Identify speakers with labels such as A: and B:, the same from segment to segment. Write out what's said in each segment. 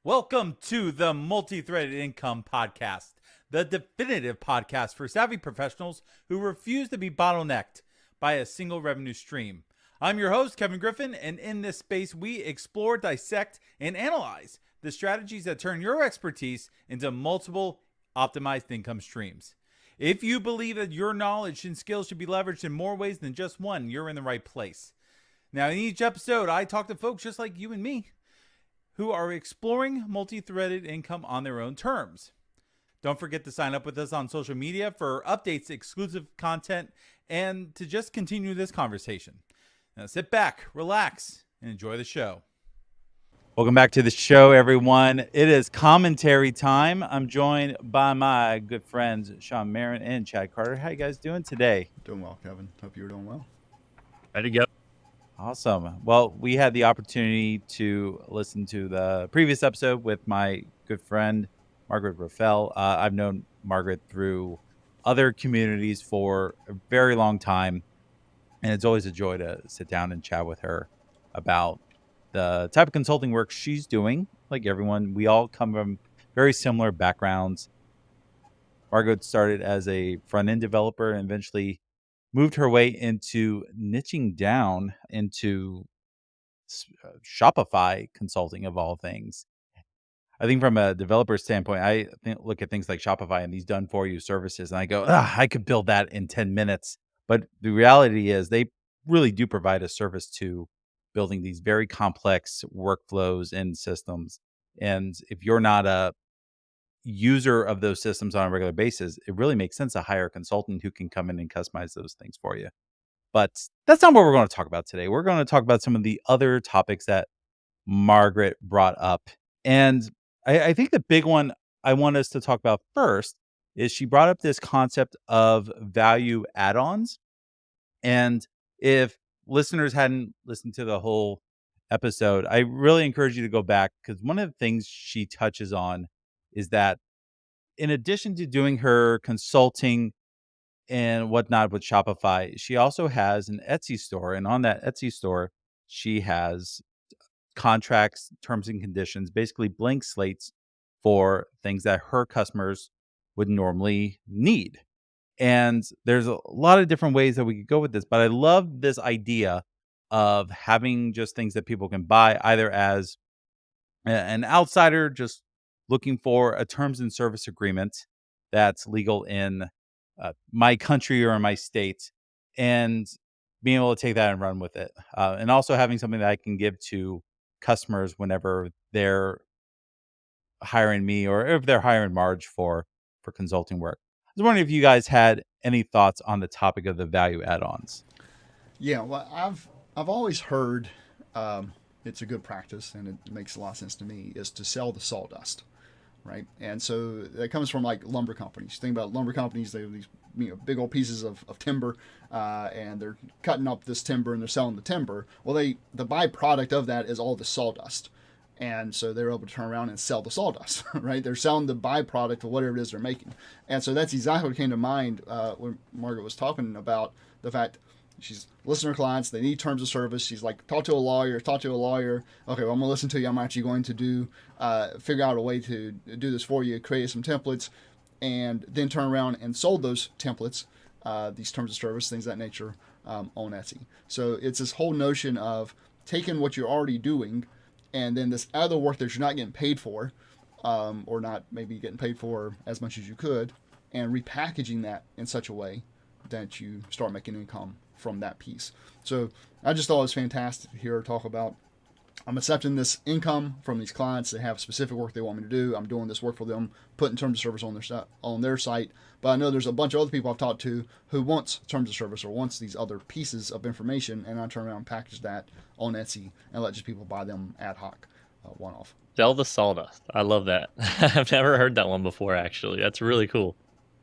A: Welcome to the Multithreaded Income Podcast, the definitive podcast for savvy professionals who refuse to be bottlenecked by a single revenue stream. I'm your host, Kevin Griffin, and in this space, we explore, dissect, and analyze the strategies that turn your expertise into multiple optimized income streams. If you believe that your knowledge and skills should be leveraged in more ways than just one, you're in the right place. Now, in each episode, I talk to folks just like you and me who are exploring multi-threaded income on their own terms. Don't forget to sign up with us on social media for updates, exclusive content, and to just continue this conversation. Now sit back, relax, and enjoy the show. Welcome back to the show, everyone. It is commentary time. I'm joined by my good friends, Sean Marin and Chad Carter. How you guys doing today?
B: Doing well, Kevin. Hope you're doing well.
C: Ready to go.
A: Awesome. Well, we had the opportunity to listen to the previous episode with my good friend, Margaret Raffel. I've known Margaret through other communities for a very long time, and it's always a joy to sit down and chat with her about the type of consulting work she's doing. Like everyone, we all come from very similar backgrounds. Margaret started as a front-end developer and eventually moved her way into niching down into Shopify consulting of all things. I think from a developer standpoint, look at things like Shopify and these done for you services, and I go, I could build that in 10 minutes. But the reality is they really do provide a service to building these very complex workflows and systems. And if you're not a user of those systems on a regular basis, it really makes sense to hire a consultant who can come in and customize those things for you. But that's not what we're going to talk about today. We're going to talk about some of the other topics that Margaret brought up. And I think the big one I want us to talk about first is she brought up this concept of value add-ons. And if listeners hadn't listened to the whole episode, I really encourage you to go back, because one of the things she touches on is that in addition to doing her consulting and whatnot with Shopify, she also has an Etsy store. And on that Etsy store, she has contracts, terms and conditions, basically blank slates for things that her customers would normally need. And there's a lot of different ways that we could go with this, but I love this idea of having just things that people can buy either as an outsider just looking for a terms and service agreement that's legal in my country or in my state, and being able to take that and run with it. And also having something that I can give to customers whenever they're hiring me or if they're hiring Marge for consulting work. I was wondering if you guys had any thoughts on the topic of the value add-ons.
B: Yeah, well, I've always heard it's a good practice, and it makes a lot of sense to me, is to sell the sawdust, right? And so that comes from like lumber companies. Think about lumber companies; they have these big old pieces of timber, and they're cutting up this timber and they're selling the timber. Well, the byproduct of that is all the sawdust. And so they're able to turn around and sell the sawdust, right? They're selling the byproduct of whatever it is they're making. And so that's exactly what came to mind when Margaret was talking about the fact she's listening to her clients. They need terms of service. She's like, talk to a lawyer. Okay, well, I'm going to listen to you. I'm actually going to figure out a way to do this for you, create some templates, and then turn around and sold those templates, these terms of service, things of that nature, on Etsy. So it's this whole notion of taking what you're already doing and then this other work that you're not getting paid for, or not maybe getting paid for as much as you could, and repackaging that in such a way that you start making income from that piece. So I just thought it was fantastic to hear her talk about, I'm accepting this income from these clients. They have specific work they want me to do. I'm doing this work for them, putting terms of service on their site. But I know there's a bunch of other people I've talked to who wants terms of service or wants these other pieces of information, and I turn around and package that on Etsy and let just people buy them ad hoc, one-off.
C: Sell the sawdust. I love that. I've never heard that one before, actually. That's really cool.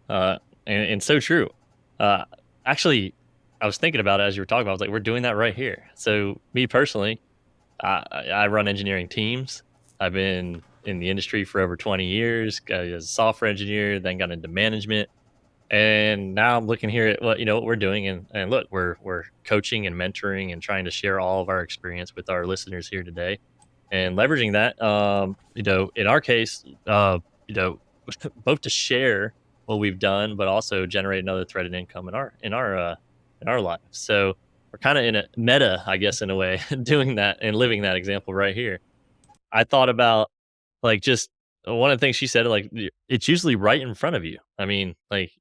C: And so true. Actually, I was thinking about it as you were talking about it. I was like, we're doing that right here. So me personally, I run engineering teams. I've been in the industry for over 20 years as a software engineer, then got into management. And now I'm looking here at what we're doing, and look, we're coaching and mentoring and trying to share all of our experience with our listeners here today. and leveraging that, in our case, you know, both to share what we've done, but also generate another threaded income in our lives. So we're kind of in a meta, I guess, in a way, doing that and living that example right here. I thought about like just one of the things she said, like it's usually right in front of you. I mean, like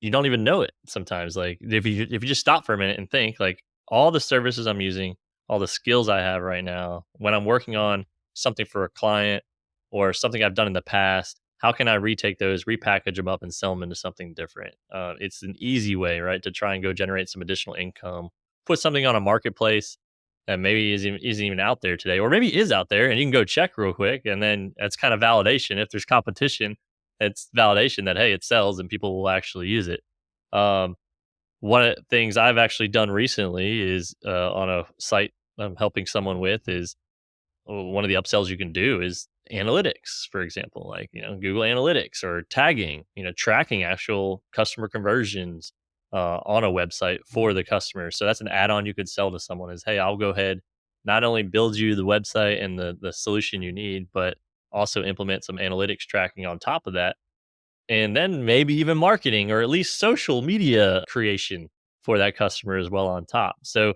C: you don't even know it sometimes. Like if you just stop for a minute and think, like all the services I'm using, all the skills I have right now, when I'm working on something for a client or something I've done in the past, how can I retake those, repackage them up, and sell them into something different? It's an easy way, right, to try and go generate some additional income. Put something on a marketplace that maybe isn't even out there today, or maybe is out there, and you can go check real quick, and then that's kind of validation. If there's competition, it's validation that hey, it sells and people will actually use it. Um, One of the things I've actually done recently is on a site I'm helping someone with is one of the upsells you can do is analytics, for example, like Google Analytics or tagging, tracking actual customer conversions on a website for the customer. So that's an add-on you could sell to someone is, hey, I'll go ahead, not only build you the website and the solution you need, but also implement some analytics tracking on top of that, and then maybe even marketing or at least social media creation for that customer as well on top. So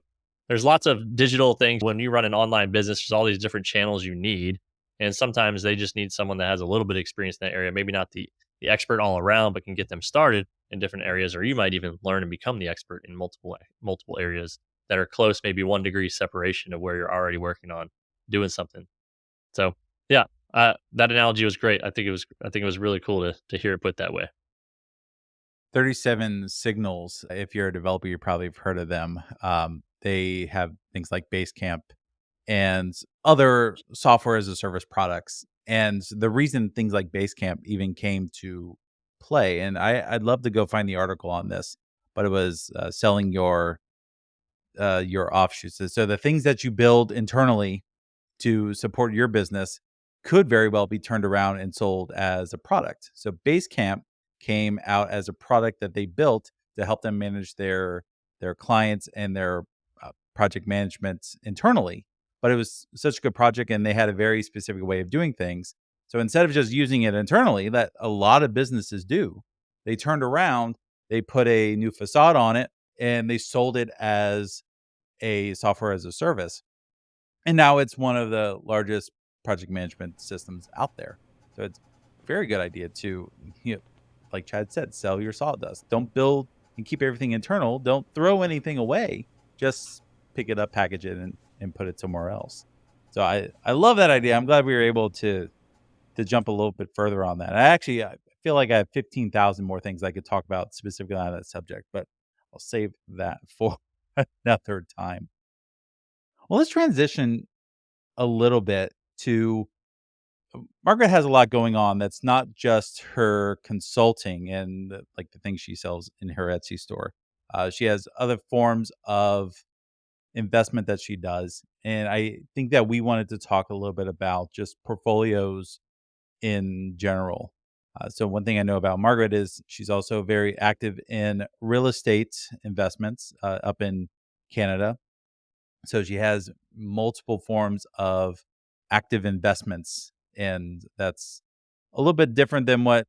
C: there's lots of digital things when you run an online business. There's all these different channels you need, and sometimes they just need someone that has a little bit of experience in that area. Maybe not the expert all around, but can get them started in different areas, or you might even learn and become the expert in multiple areas that are close, maybe 1 degree separation of where you're already working on doing something. So yeah, that analogy was great. I think it was really cool to hear it put that way.
A: 37 Signals, if you're a developer, you probably have heard of them. They have things like Basecamp and other software as a service products. And the reason things like Basecamp even came to play, and I'd love to go find the article on this, but it was selling your offshoots. So the things that you build internally to support your business could very well be turned around and sold as a product. So Basecamp came out as a product that they built to help them manage their clients and their project management internally. But it was such a good project, and they had a very specific way of doing things. So instead of just using it internally, that a lot of businesses do, they turned around, they put a new facade on it, and they sold it as a software as a service. And now it's one of the largest project management systems out there. So it's a very good idea to, you know, like Chad said, sell your sawdust. Don't build and keep everything internal. Don't throw anything away. Just pick it up, package it, and put it somewhere else. So I love that idea. I'm glad we were able to jump a little bit further on that. I feel like I have 15,000 more things I could talk about specifically on that subject, but I'll save that for another time. Well, let's transition a little bit to Margaret has a lot going on that's not just her consulting and like the things she sells in her Etsy store. She has other forms of investment that she does. And I think that we wanted to talk a little bit about just portfolios in general. So one thing I know about Margaret is she's also very active in real estate investments up in Canada. So she has multiple forms of active investments, and that's a little bit different than what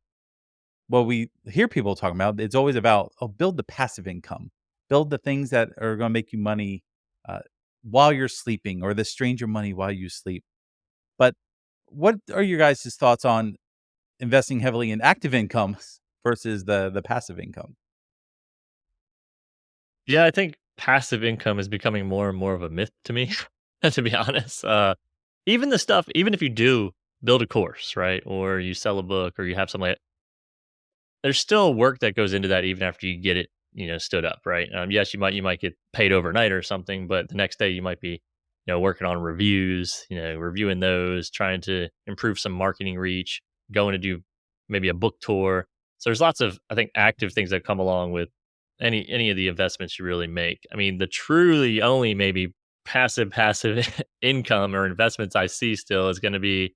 A: we hear people talking about. It's always about, oh, build the passive income, build the things that are going to make you money uh, while you're sleeping, or the stranger money while you sleep. But what are your guys' thoughts on investing heavily in active income versus the passive income?
C: Yeah, I think passive income is becoming more and more of a myth to me, to be honest. Even the stuff, even if you do build a course, right, or you sell a book, or you have something like, there's still work that goes into that even after you get it, stood up, right? Yes, you might get paid overnight or something, but the next day you might be, working on reviews, reviewing those, trying to improve some marketing reach, going to do maybe a book tour. So there's lots of, I think, active things that come along with any of the investments you really make. I mean, the truly only maybe passive income or investments I see still is going to be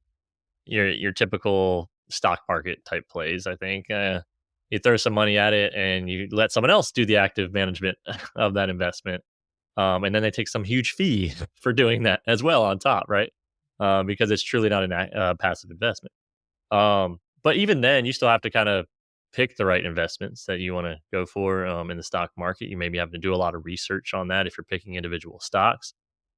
C: your typical stock market type plays. I think you throw some money at it and you let someone else do the active management of that investment, and then they take some huge fee for doing that as well on top, right? because it's truly not a passive investment. But even then, you still have to kind of pick the right investments that you want to go for in the stock market. You maybe have to do a lot of research on that if you're picking individual stocks,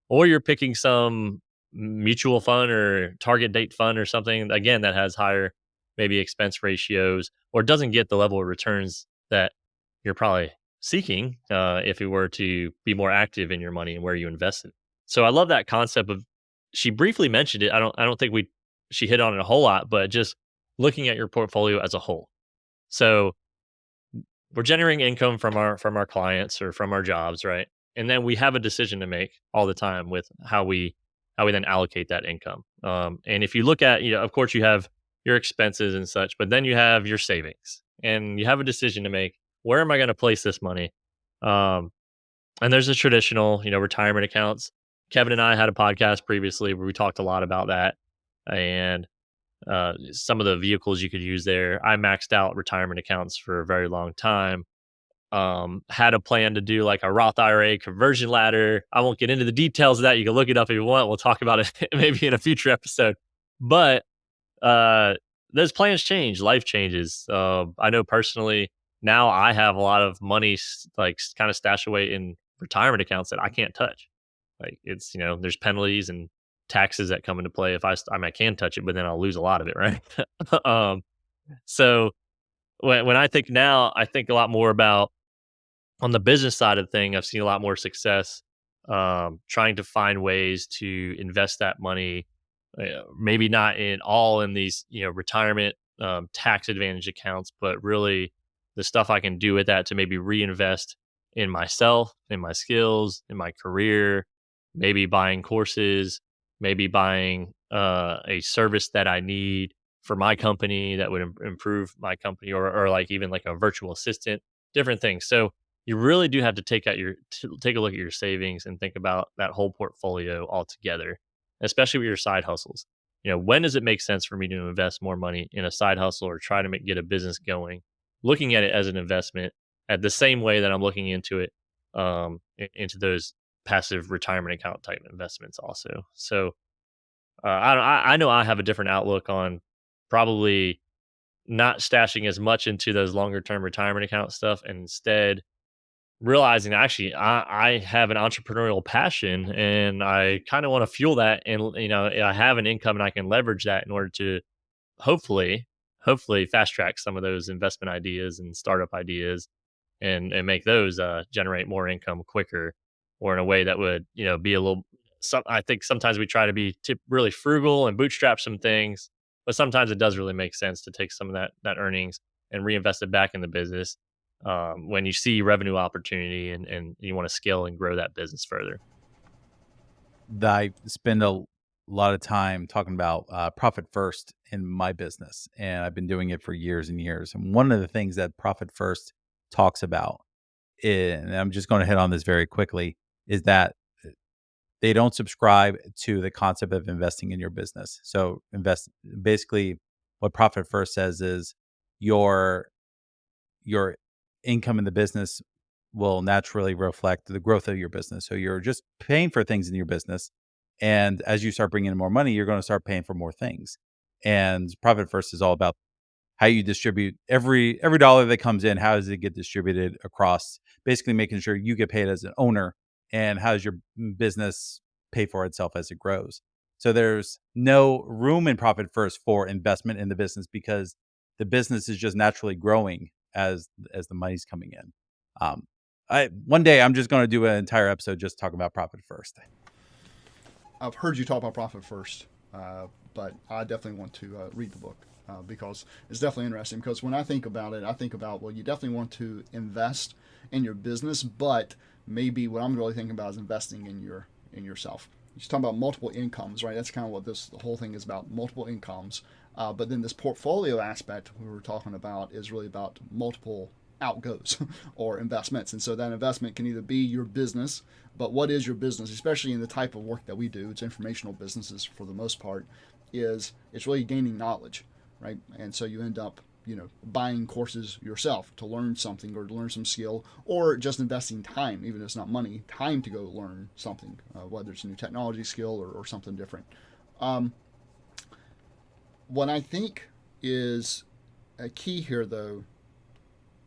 C: or you're picking some mutual fund or target date fund or something again that has higher maybe expense ratios or doesn't get the level of returns that you're probably seeking if you were to be more active in your money and where you invest it. So I love that concept of she briefly mentioned it. I don't think she hit on it a whole lot, but just looking at your portfolio as a whole. So we're generating income from our clients or from our jobs, right? And then we have a decision to make all the time with how we then allocate that income. And if you look at, of course, you have your expenses and such, but then you have your savings, and you have a decision to make. Where am I going to place this money? Um, and there's a traditional, retirement accounts. Kevin and I had a podcast previously where we talked a lot about that, and some of the vehicles you could use there. I maxed out retirement accounts for a very long time. Had a plan to do like a Roth IRA conversion ladder. I won't get into the details of that. You can look it up if you want. We'll talk about it maybe in a future episode. But uh, those plans change. Life changes. I know personally now I have a lot of money like kind of stashed away in retirement accounts that I can't touch. Like it's there's penalties and taxes that come into play. If I mean, I can touch it, but then I'll lose a lot of it, right? um, so when I think now, I think a lot more about on the business side of the thing. I've seen a lot more success trying to find ways to invest that money, maybe not in these retirement tax advantage accounts, but really the stuff I can do with that to maybe reinvest in myself, in my skills, in my career, maybe buying courses, maybe buying a service that I need for my company that would improve my company, or like even like a virtual assistant, different things. So you really do have to take a look at your savings and think about that whole portfolio altogether, especially with your side hustles. When does it make sense for me to invest more money in a side hustle or try to get a business going, looking at it as an investment at the same way that I'm looking into it, into those passive retirement account type investments also. So I know I have a different outlook on probably not stashing as much into those longer term retirement account stuff, and instead realizing actually I have an entrepreneurial passion and I kind of want to fuel that, and I have an income and I can leverage that in order to hopefully fast track some of those investment ideas and startup ideas, and make those generate more income quicker, or in a way that would be a little I think sometimes we try to be really frugal and bootstrap some things, but sometimes it does really make sense to take some of that earnings and reinvest it back in the business when you see revenue opportunity, and you want to scale and grow that business further.
A: I spend a lot of time talking about profit first in my business, and I've been doing it for years and years. And one of the things that Profit First talks about, and I'm just going to hit on this very quickly, is that they don't subscribe to the concept of investing in your business. So invest basically what Profit First says is your your income in the business will naturally reflect the growth of your business. So you're just paying for things in your business. And as you start bringing in more money, you're going to start paying for more things. And Profit First is all about how you distribute every dollar that comes in. How does it get distributed across, basically making sure you get paid as an owner, and how does your business pay for itself as it grows. So there's no room in Profit First for investment in the business, because the business is just naturally growing as the money's coming in. I One day I'm just going to do an entire episode just talking about Profit First.
B: I've heard you talk about Profit First, but I definitely want to read the book because it's definitely interesting. Because when I think about it, I think about, well, you definitely want to invest in your business, but maybe what I'm really thinking about is investing in yourself. You're talking about multiple incomes, right? That's kind of what the whole thing is about, multiple incomes. But then this portfolio aspect we were talking about is really about multiple outgoes or investments. And so that investment can either be your business, but what is your business, especially in the type of work that we do, it's informational businesses for the most part, is it's really gaining knowledge, right? And so you end up buying courses yourself to learn something or to learn some skill, or just investing time, even if it's not money, time to go learn something, whether it's a new technology skill or something different. What I think is a key here, though,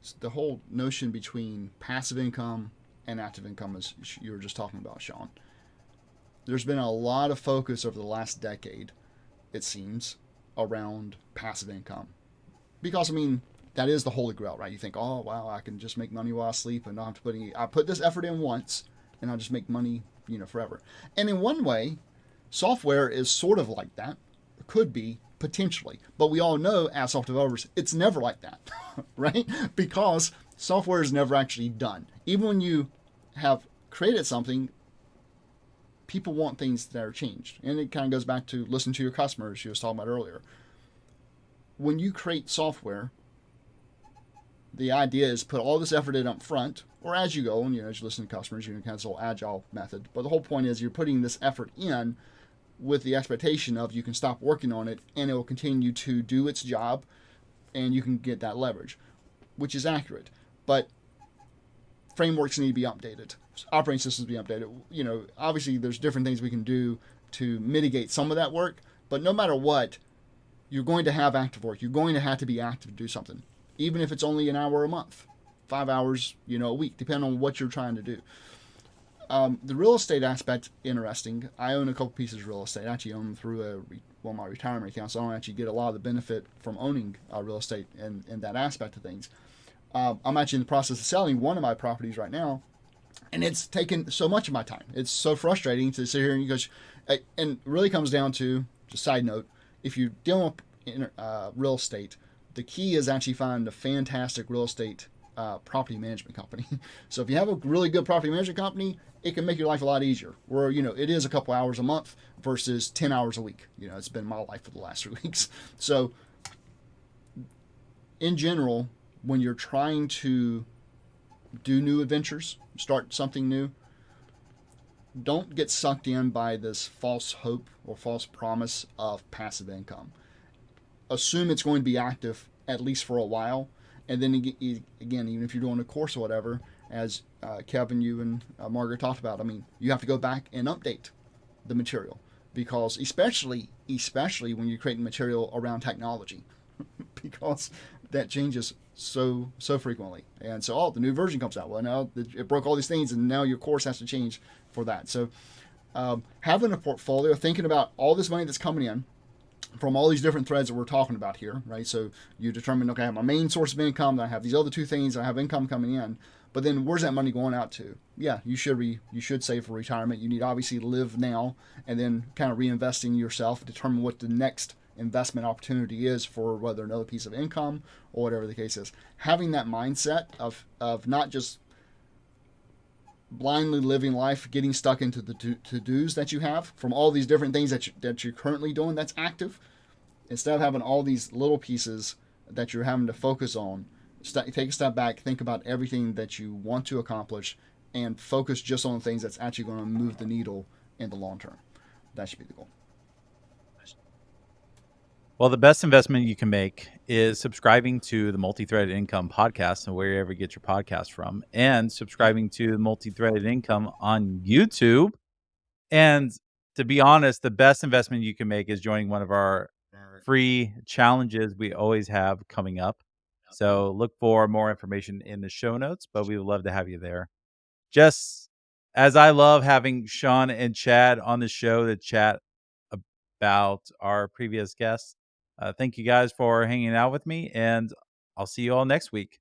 B: is the whole notion between passive income and active income, as you were just talking about, Sean. There's been a lot of focus over the last decade, it seems, around passive income. Because, I mean, that is the holy grail, right? You think, oh, wow, I can just make money while I sleep and not have to put any... I put this effort in once, and I'll just make money, forever. And in one way, software is sort of like that. It could be, potentially. But we all know, as software developers, it's never like that, right? Because software is never actually done. Even when you have created something, people want things that are changed. And it kind of goes back to listen to your customers you was talking about earlier. When you create software, the idea is put all this effort in up front, or as you go, and as you listen to customers, kind of this whole agile method. But the whole point is you're putting this effort in with the expectation of you can stop working on it and it will continue to do its job and you can get that leverage, which is accurate. But frameworks need to be updated. Operating systems be updated. Obviously there's different things we can do to mitigate some of that work, but no matter what, you're going to have active work. You're going to have to be active to do something, even if it's only an hour a month, 5 hours, a week, depending on what you're trying to do. The real estate aspect, interesting. I own a couple pieces of real estate. I actually own them through my retirement account, so I don't actually get a lot of the benefit from owning real estate and that aspect of things. I'm actually in the process of selling one of my properties right now, and it's taken so much of my time. It's so frustrating to sit here and and it really comes down to, just side note, if you're dealing with real estate, the key is actually finding a fantastic real estate property management company. So if you have a really good property management company, it can make your life a lot easier. Where, it is a couple hours a month versus 10 hours a week. It's been my life for the last 3 weeks. So in general, when you're trying to do new adventures, start something new, don't get sucked in by this false hope or false promise of passive income. Assume it's going to be active at least for a while. And then again, even if you're doing a course or whatever, as Kevin, you and Margaret talked about, you have to go back and update the material, because especially when you're creating material around technology, because that changes so frequently. And so, the new version comes out. Well, now it broke all these things, and now your course has to change for that. So having a portfolio, thinking about all this money that's coming in from all these different threads that we're talking about here, right? So you determine, okay, I have my main source of income, then I have these other two things, I have income coming in, but then where's that money going out to? Yeah, you should save for retirement. You need to obviously live now and then kind of reinvest in yourself, determine what the next investment opportunity is for whether another piece of income or whatever the case is. Having that mindset of not just blindly living life, getting stuck into the to-dos that you have from all these different things that you're currently doing that's active, instead of having all these little pieces that you're having to focus on, take a step back, think about everything that you want to accomplish, and focus just on things that's actually going to move the needle in the long term. That should be the goal.
A: Well, the best investment you can make is subscribing to the Multithreaded Income podcast and wherever you get your podcast from, and subscribing to Multithreaded Income on YouTube. And to be honest, the best investment you can make is joining one of our free challenges we always have coming up. So look for more information in the show notes, but we would love to have you there. Just as I love having Sean and Chad on the show to chat about our previous guests. Thank you guys for hanging out with me, and I'll see you all next week.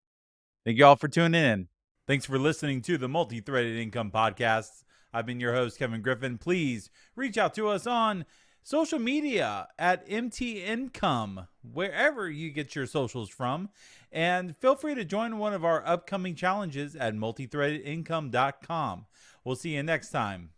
A: Thank you all for tuning in. Thanks for listening to the Multithreaded Income Podcast. I've been your host, Kevin Griffin. Please reach out to us on social media at MT Income, wherever you get your socials from. And feel free to join one of our upcoming challenges at multithreadedincome.com. We'll see you next time.